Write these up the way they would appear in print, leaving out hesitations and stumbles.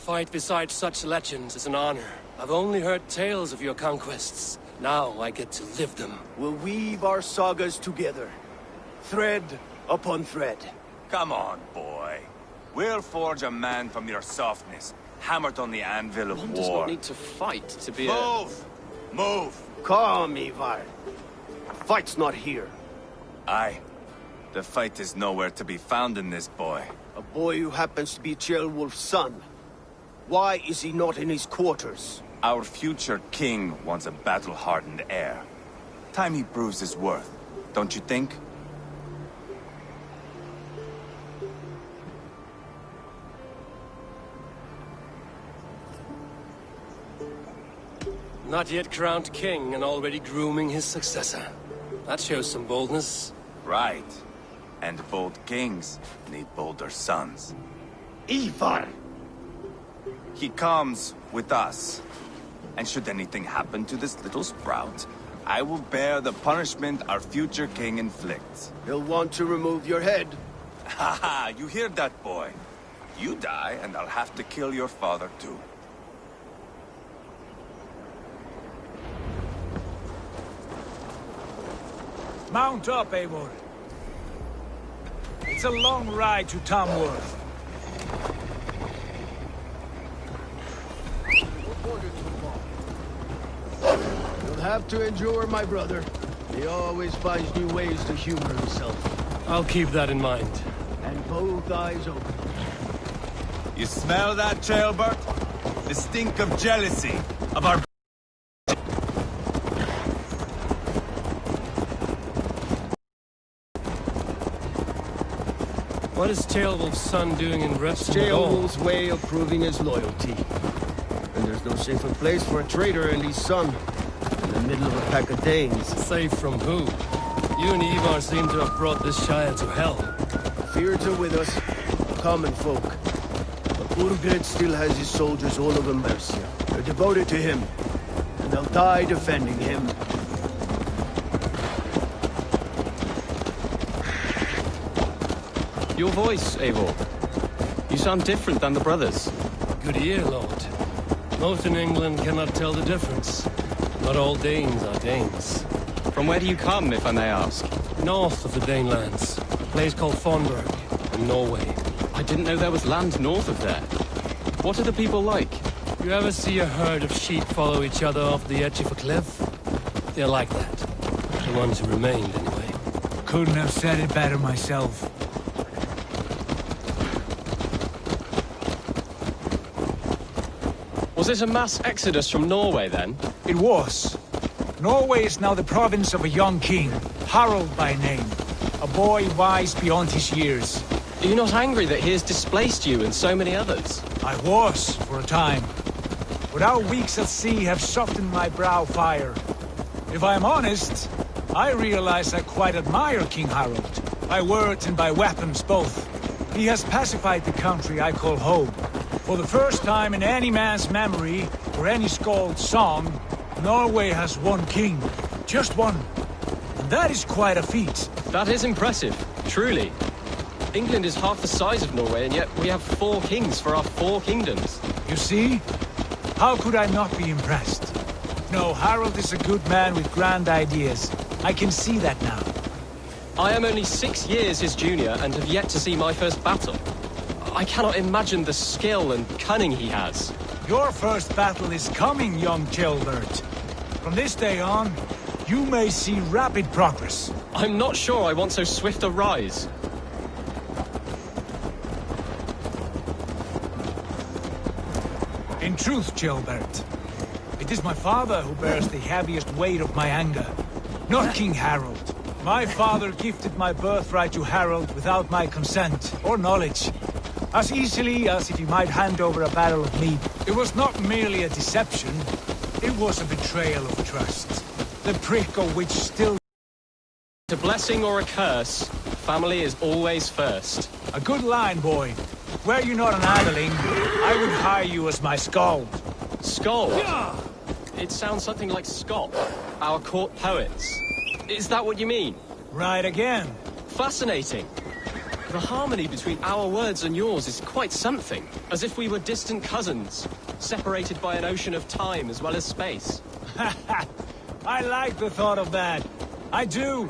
fight beside such legends is an honor. I've only heard tales of your conquests. Now I get to live them. We'll weave our sagas together. Thread upon thread. Come on, boy. We'll forge a man from your softness, hammered on the anvil of One war. does not need to fight to be Move! Move! Calm, Ivar. The fight's not here. Aye. The fight is nowhere to be found in this boy. A boy who happens to be Ceolwulf's son. Why is he not in his quarters? Our future king wants a battle-hardened heir. Time he proves his worth, don't you think? Not yet crowned king and already grooming his successor. That shows some boldness. Right. And bold kings need bolder sons. Ivar! He comes with us. And should anything happen to this little sprout, I will bear the punishment our future king inflicts. He'll want to remove your head. Haha, you hear that, boy? You die, and I'll have to kill your father, too. Mount up, Eivor. It's a long ride to Tamworth. You'll have to endure, my brother. He always finds new ways to humor himself. I'll keep that in mind. And both eyes open. You smell that, Ceolbert? The stink of jealousy, of our... What is Ceolwulf's son doing in Reston? Ceolwulf's way of proving his loyalty. And there's no safer place for a traitor and his son. In the middle of a pack of Danes. Safe from who? You and Ivar seem to have brought this Shire to hell. Fears are with us, common folk. But Urgred still has his soldiers all over Mercia. They're devoted to him, and they'll die defending him. Your voice, Eivor. You sound different than the brothers. Good ear, Lord. Most in England cannot tell the difference. Not all Danes are Danes. From where do you come, if I may ask? North of the Danelands. A place called Fonberg, in Norway. I didn't know there was land north of there. What are the people like? You ever see a herd of sheep follow each other off the edge of a cliff? They're like that. The ones who remained, anyway. Couldn't have said it better myself. Was it a mass exodus from Norway, then? It was. Norway is now the province of a young king, Harald by name. A boy wise beyond his years. Are you not angry that he has displaced you and so many others? I was, for a time. But our weeks at sea have softened my brow fire. If I am honest, I realize I quite admire King Harald. By words and by weapons both. He has pacified the country I call home. For the first time in any man's memory, or any skald's song, Norway has one king. Just one. And that is quite a feat. That is impressive, truly. England is half the size of Norway, and yet we have 4 kings for our 4 kingdoms. You see? How could I not be impressed? No, Harald is a good man with grand ideas. I can see that now. I am only 6 years his junior and have yet to see my first battle. I cannot imagine the skill and cunning he has. Your first battle is coming, young Ceolbert. From this day on, you may see rapid progress. I'm not sure I want so swift a rise. In truth, Ceolbert, it is my father who bears the heaviest weight of my anger, not King Harald. My father gifted my birthright to Harald without my consent or knowledge. As easily as if he might hand over a barrel of meat. It was not merely a deception, it was a betrayal of trust. The prick of which still... A blessing or a curse, family is always first. A good line, boy. Were you not an adeling, I would hire you as my skald. Skald? It sounds something like Scott, our court poets. Is that what you mean? Right again. Fascinating. The harmony between our words and yours is quite something. As if we were distant cousins, separated by an ocean of time as well as space. I like the thought of that. I do.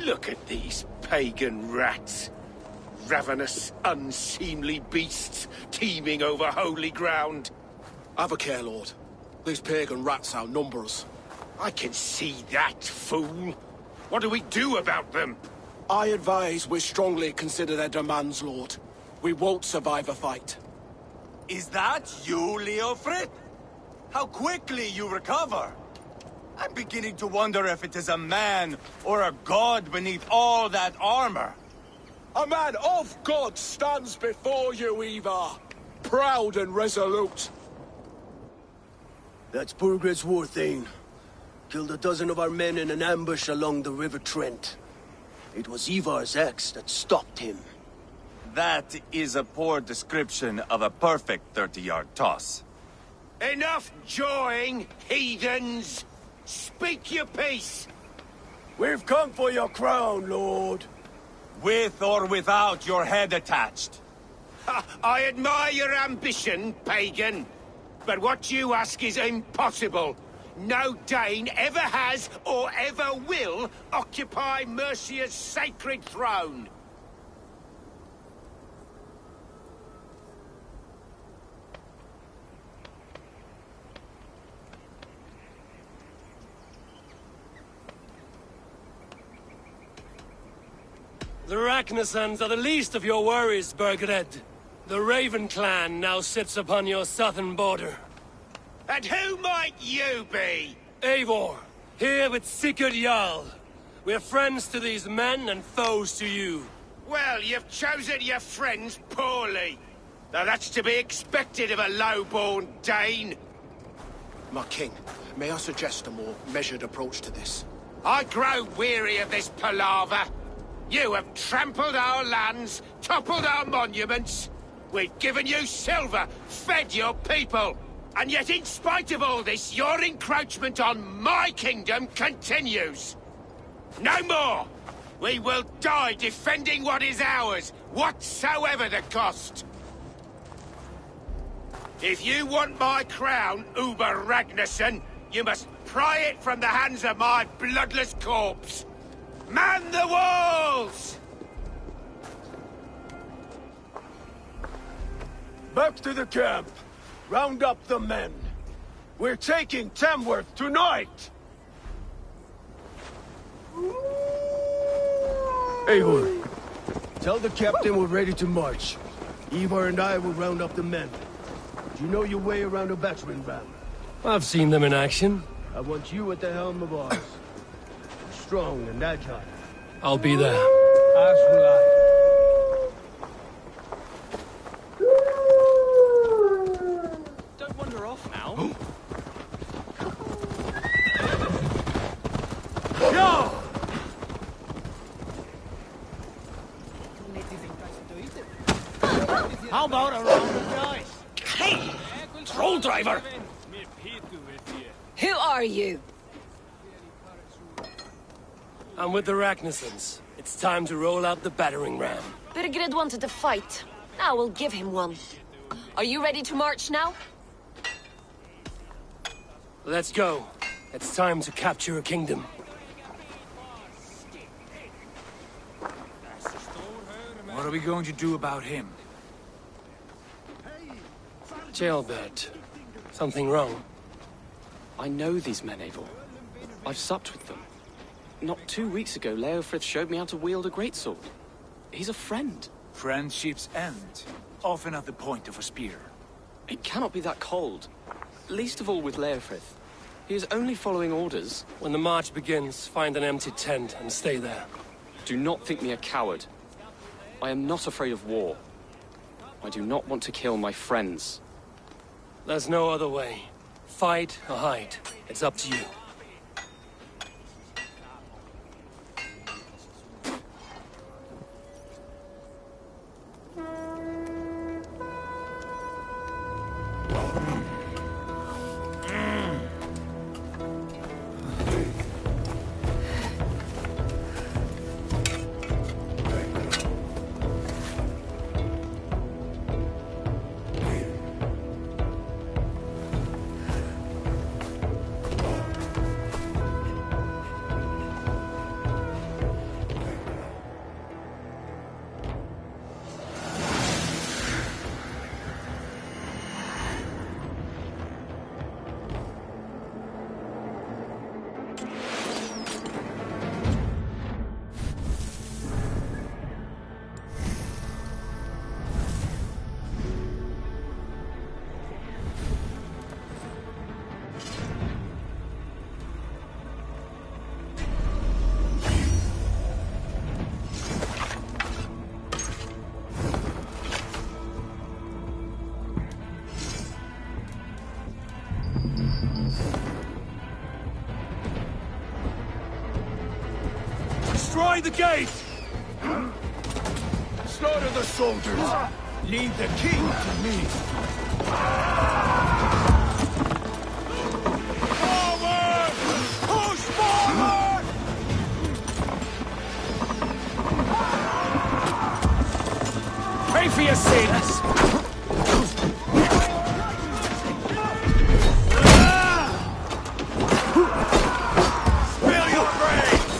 Look at these pagan rats. Ravenous, unseemly beasts teeming over holy ground. Have a care, Lord. These pagan rats outnumber us. I can see that, fool. What do we do about them? I advise we strongly consider their demands, Lord. We won't survive a fight. Is that you, Leofrid? How quickly you recover! I'm beginning to wonder if it is a man or a god beneath all that armor. A man of God stands before you, Ivar. Proud and resolute. That's Burgred's war thane. Killed a dozen of our men in an ambush along the River Trent. It was Ivar's axe that stopped him. That is a poor description of a perfect 30-yard toss. Enough jawing, heathens! Speak your peace! We've come for your crown, Lord. With or without your head attached. I admire your ambition, pagan. But what you ask is impossible. No Dane ever has or ever will occupy Mercia's sacred throne. The Ragnarsons are the least of your worries, Burgred. The Raven clan now sits upon your southern border. And who might you be? Eivor, here with Sigurd Jarl. We're friends to these men and foes to you. Well, you've chosen your friends poorly. Now that's to be expected of a low-born Dane. My king, may I suggest a more measured approach to this? I grow weary of this palaver. You have trampled our lands, toppled our monuments. We've given you silver, fed your people. And yet in spite of all this, your encroachment on my kingdom continues. No more! We will die defending what is ours, whatsoever the cost. If you want my crown, Uber Ragnarsson, you must pry it from the hands of my bloodless corpse. Man the walls! Back to the camp. Round up the men. We're taking Tamworth tonight! Eivor, tell the captain we're ready to march. Ivar and I will round up the men. Do you know your way around a battering ram? I've seen them in action. I want you at the helm of ours. Strong and agile. I'll be there. As will I. Don't wander off now. How about a round of dice? Hey! Troll driver! Who are you? I'm with the Ragnarsons. It's time to roll out the battering ram. Birgrid wanted to fight. Now we'll give him one. Are you ready to march now? Let's go. It's time to capture a kingdom. What are we going to do about him? Jailbird. Something wrong? I know these men, Eivor. I've supped with them. Not 2 weeks ago, Leofrith showed me how to wield a greatsword. He's a friend. Friendships end, often at the point of a spear. It cannot be that cold. Least of all with Leofrith. He is only following orders. When the march begins, find an empty tent and stay there. Do not think me a coward. I am not afraid of war. I do not want to kill my friends. There's no other way. Fight or hide. It's up to you. Destroy the gate! Slaughter the soldiers! Leave the king to me! Forward! Push forward! Pray for your sins! Spill your brains!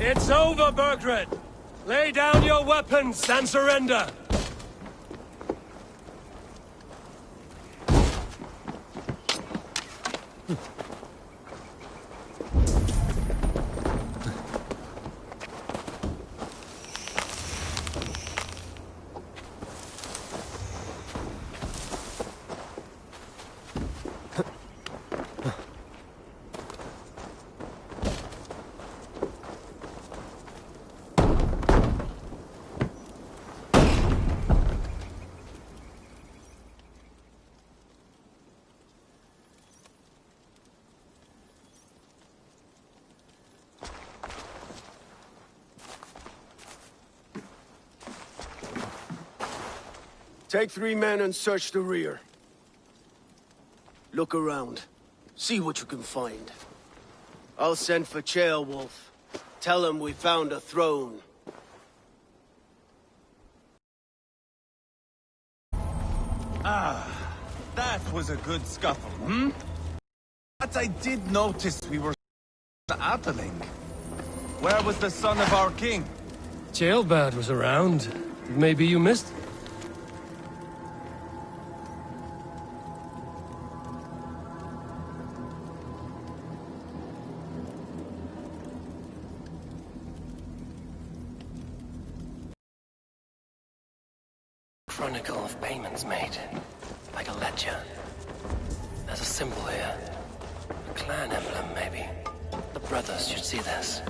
It's over, Bergred! Lay down your weapons and surrender! Take 3 men and search the rear. Look around. See what you can find. I'll send for Ceolwulf. Tell him we found a throne. Ah, that was a good scuffle, hmm? But I did notice we were battling. Where was the son of our king? Ceolbad was around. Maybe you missed? Chronicle of payments made, like a ledger. There's a symbol here. A clan emblem, maybe. The brothers should see this.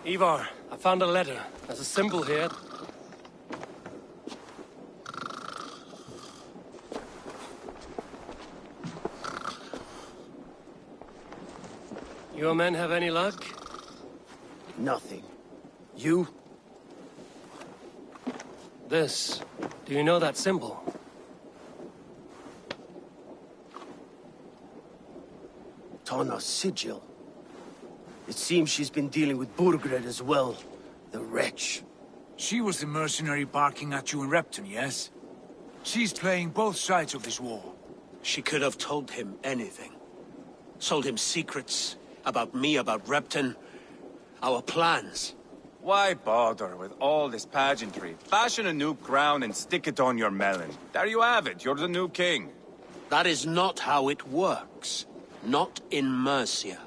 Ivar, I found a letter. There's a symbol here. Your men have any luck? Nothing. You? This. Do you know that symbol? Tana's sigil. It seems she's been dealing with Burgred as well. The wretch. She was the mercenary barking at you in Repton, yes? She's playing both sides of this war. She could have told him anything. Sold him secrets about me, about Repton, our plans. Why bother with all this pageantry? Fashion a new crown and stick it on your melon. There you have it, you're the new king. That is not how it works. Not in Mercia.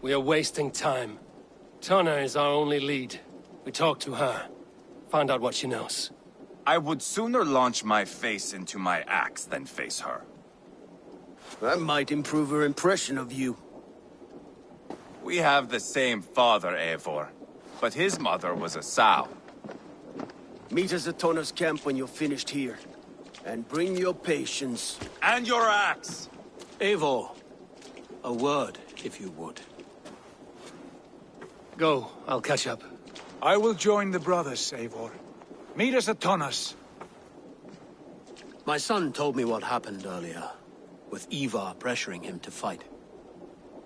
We are wasting time. Tana is our only lead. We talk to her. Find out what she knows. I would sooner launch my face into my axe than face her. That might improve her impression of you. We have the same father, Eivor. But his mother was a sow. Meet us at Tana's camp when you're finished here. And bring your patience. And your axe! Eivor, a word, if you would. Go, I'll catch up. I will join the brothers, Eivor. Meet us at Tana's. My son told me what happened earlier, with Ivar pressuring him to fight.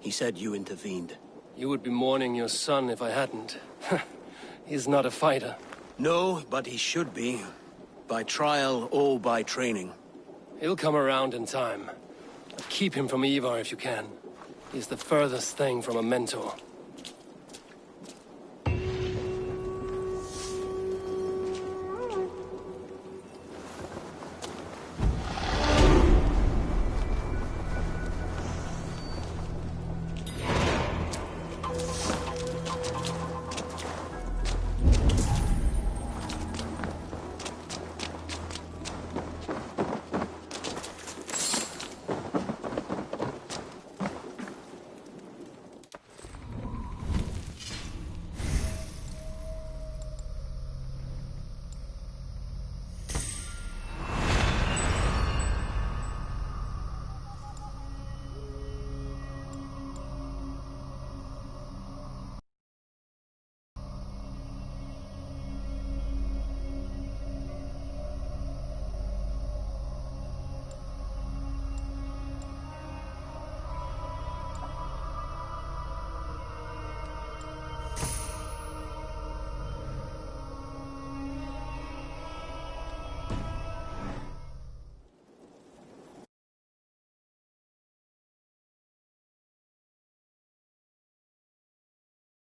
He said you intervened. You would be mourning your son if I hadn't. He's not a fighter. No, but he should be. By trial or by training. He'll come around in time. But keep him from Ivar if you can. He's the furthest thing from a mentor.